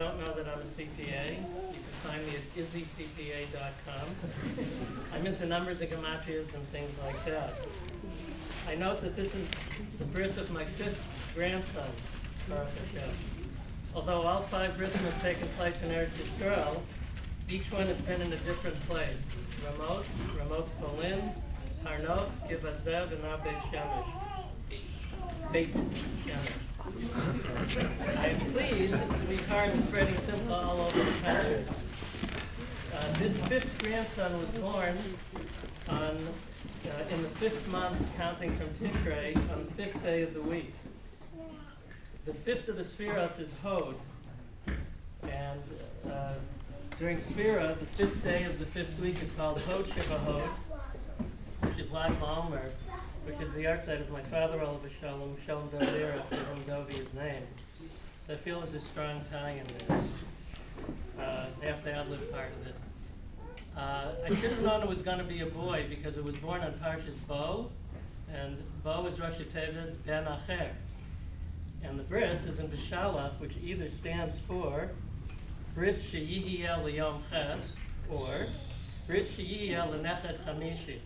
Don't know that I'm a CPA. You can find me at izzycpa.com. I'm into numbers and gematrias and things like that. I note that this is the bris of my 5th grandson, Baruch Hashem. Although all 5 brisim have taken place in Eretz Yisrael, each one has been in a different place. Ramot Polin, Harnof, Givat Zev, and now Beit Shemesh. I am pleased to be part of spreading simcha all over the country. This 5th grandson was born in the 5th month, counting from Tishrei, on the 5th day of the week. The 5th of the Sfiros is Hod, and during Sfira, the 5th day of the 5th week is called Hod Shiva Hod, which is Lag BaOmer, which is the artside of my father, Olav Shalom Dovir, after whom Dovi is named. So I feel there's a strong tie in there. I have to ad-lib part of this. I should have known it was going to be a boy because it was born on Parshas Bo, and Bo is Rosh Hashanah Ben Acher. And the bris is in Bishalach, which either stands for Bris Sheyihiel L'Yom Ches, or Bris Sheyihiel L'Nechet Chamishi.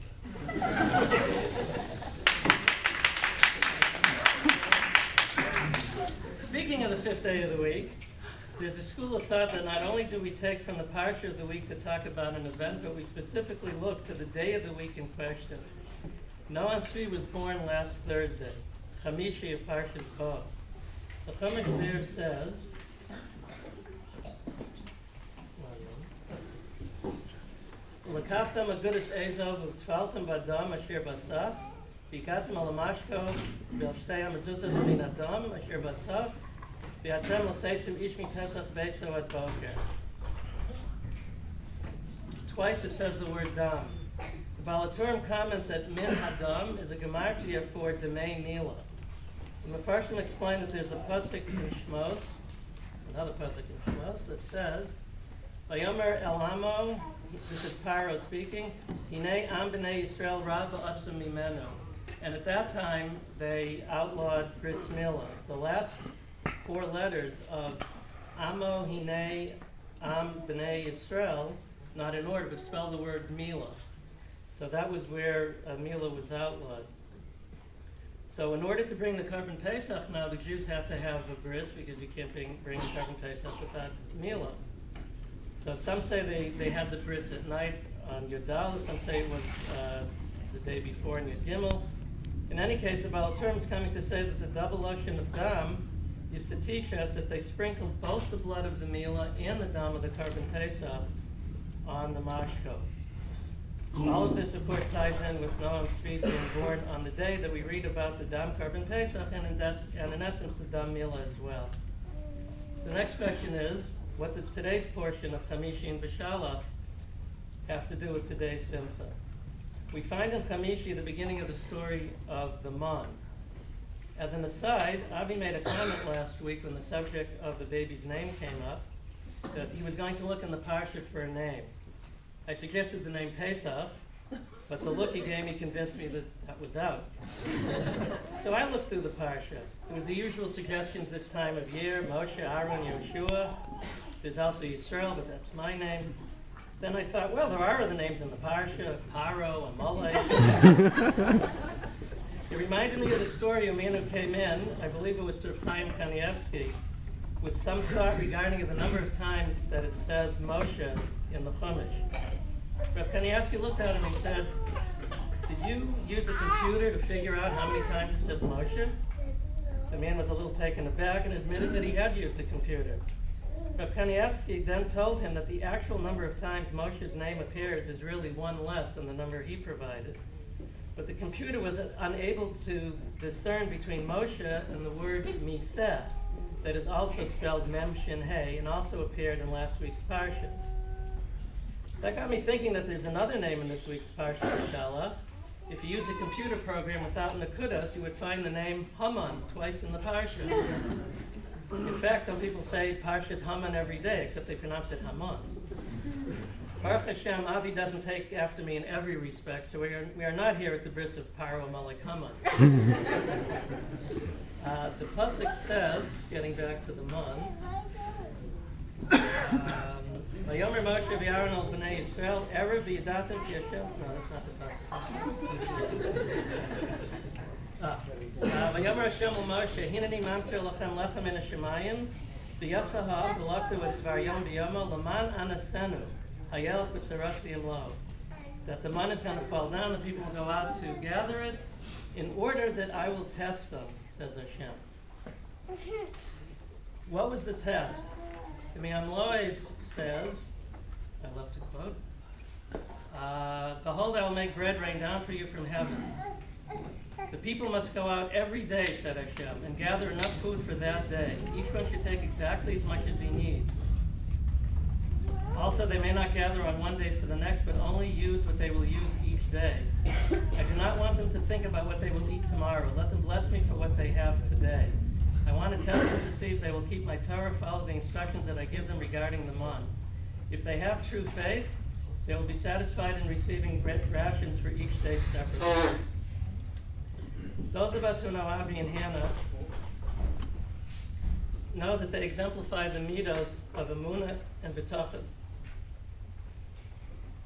Speaking of the 5th day of the week, there's a school of thought that not only do we take from the parsha of the week to talk about an event, but we specifically look to the day of the week in question. Noam Tzvi was born last Thursday, Chamishi of Parshas Bo. The Chumash there says, L'kaftam agudas Ezov u'tfaltam b'adam asher basaf, v'ikatem al hamashko v'al shtei hamezuzas min adam asher basaf, v'atem l'seitzim ish miknesach beiso ad boker. Twice it says the word dam. The Baal HaTurim comments that min hadam is a gematria for demei mila. The Mefarshim explain that there's a pasuk in Shmos, another pasuk in Shmos, that says, Vayomer el Hamo, this is Paro speaking, Hinei am b'nei Yisrael rava atzum mimenu. And at that time, they outlawed bris milah. The last 4 letters of Amo, Hinei, am b'nei Yisrael, not in order, but spell the word milah. So that was where milah was outlawed. So in order to bring the Korban Pesach now, the Jews have to have a bris because you can't bring the Korban Pesach without milah. So some say they had the bris at night on Yud Daled, some say it was the day before in Yud Gimel. In any case, the Baal HaTurim is coming to say that the double lotion of dam used to teach us that they sprinkled both the blood of the milah and the dam of the Korban Pesach on the mashkov. All of this, of course, ties in with Noam Tzvi being born on the day that we read about the dam Korban Pesach, and in essence the dam milah as well. The next question is, what does today's portion of Chamishi and Bishalach have to do with today's Simcha? We find in Chamishi the beginning of the story of the Mon. As an aside, Avi made a comment last week when the subject of the baby's name came up, that he was going to look in the Parsha for a name. I suggested the name Pesach, but the look he gave me convinced me that that was out. So I looked through the Parsha. There was the usual suggestions this time of year, Moshe, Aaron, Yeshua. There's also Yisrael, but that's my name. Then I thought, well, there are other names in the Parsha, Paro, Amalek. It reminded me of the story of a man who came in, I believe it was to Chaim Kanievsky, with some thought regarding the number of times that it says Moshe in the Chumash. Rav Kanievsky looked at him and he said, did you use a computer to figure out how many times it says Moshe? The man was a little taken aback and admitted that he had used a computer. Rav Kanievsky then told him that the actual number of times Moshe's name appears is really 1 less than the number he provided. But the computer was unable to discern between Moshe and the word Miseh, that is also spelled Mem Shin Hey, and also appeared in last week's Parsha. That got me thinking that there's another name in this week's Parsha, Bishalach. If you use a computer program without Nakudas, you would find the name Haman twice in the Parsha. In fact, some people say Parshas Haman every day, except they pronounce it Haman. Baruch Hashem, Avi doesn't take after me in every respect, so we are not here at the bris of Paro Malek Haman. The pasuk says, getting back to the Mon, Vayomer Moshe v'Aaron al b'nei Yisrael, Erev v'yizatem ki Hashem. No, that's not the pasuk. Vayomer Hashem al Moshe, hineni mamtir lachem lechem in hashemayim, v'yatzaha v'laktu es dvar yom b'yomo, l'man anasenu, hayelach b'tzarasi imlo. That the man is going to fall down, the people will go out to gather it, in order that I will test them, says Hashem. What was the test? The Me'am Lois says, I love to quote, behold, I will make bread rain down for you from heaven. The people must go out every day, said Hashem, and gather enough food for that day. Each one should take exactly as much as he needs. Also, they may not gather on one day for the next, but only use what they will use each day. I do not want them to think about what they will eat tomorrow. Let them bless me for what they have today. I want to test them to see if they will keep my Torah, follow the instructions that I give them regarding the man. If they have true faith, they will be satisfied in receiving rations for each day separately. Those of us who know Avi and Hannah know that they exemplify the midos of emunah and bitachon.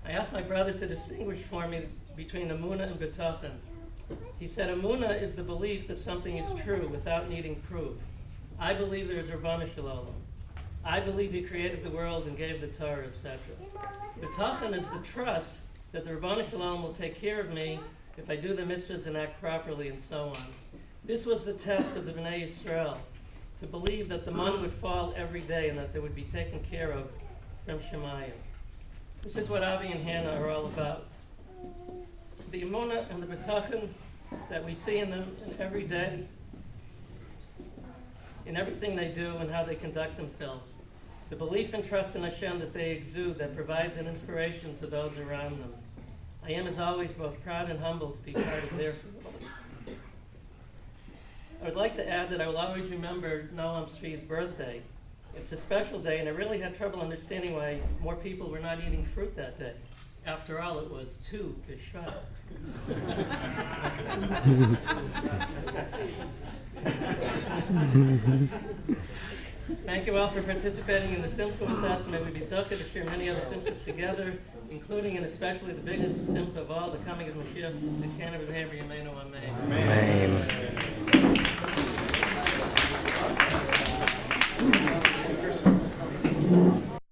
I asked my brother to distinguish for me between emunah and bitachon. He said emunah is the belief that something is true without needing proof. I believe there is Rabbanu Shalom. I believe he created the world and gave the Torah, etc. Bitachon is the trust that the Rabbanu Shalom will take care of me if I do the mitzvahs and act properly, and so on. This was the test of the Bnei Yisrael, to believe that the man would fall every day and that they would be taken care of from Shemayim. This is what Avi and Hannah are all about. The emunah and the bitachon that we see in them in every day, in everything they do and how they conduct themselves. The belief and trust in Hashem that they exude that provides an inspiration to those around them. I am, as always, both proud and humbled to be part of their family. I would like to add that I will always remember Noam Tzvi's birthday. It's a special day, and I really had trouble understanding why more people were not eating fruit that day. After all, it was 2 Bishvat. Thank you all for participating in the Simcha with us. May we be zocheh to share many other Simchas together, including and especially the biggest Simcha of all, the coming of Mashiach, the Kana B'Zeh B'Yameinu Amen. Amen.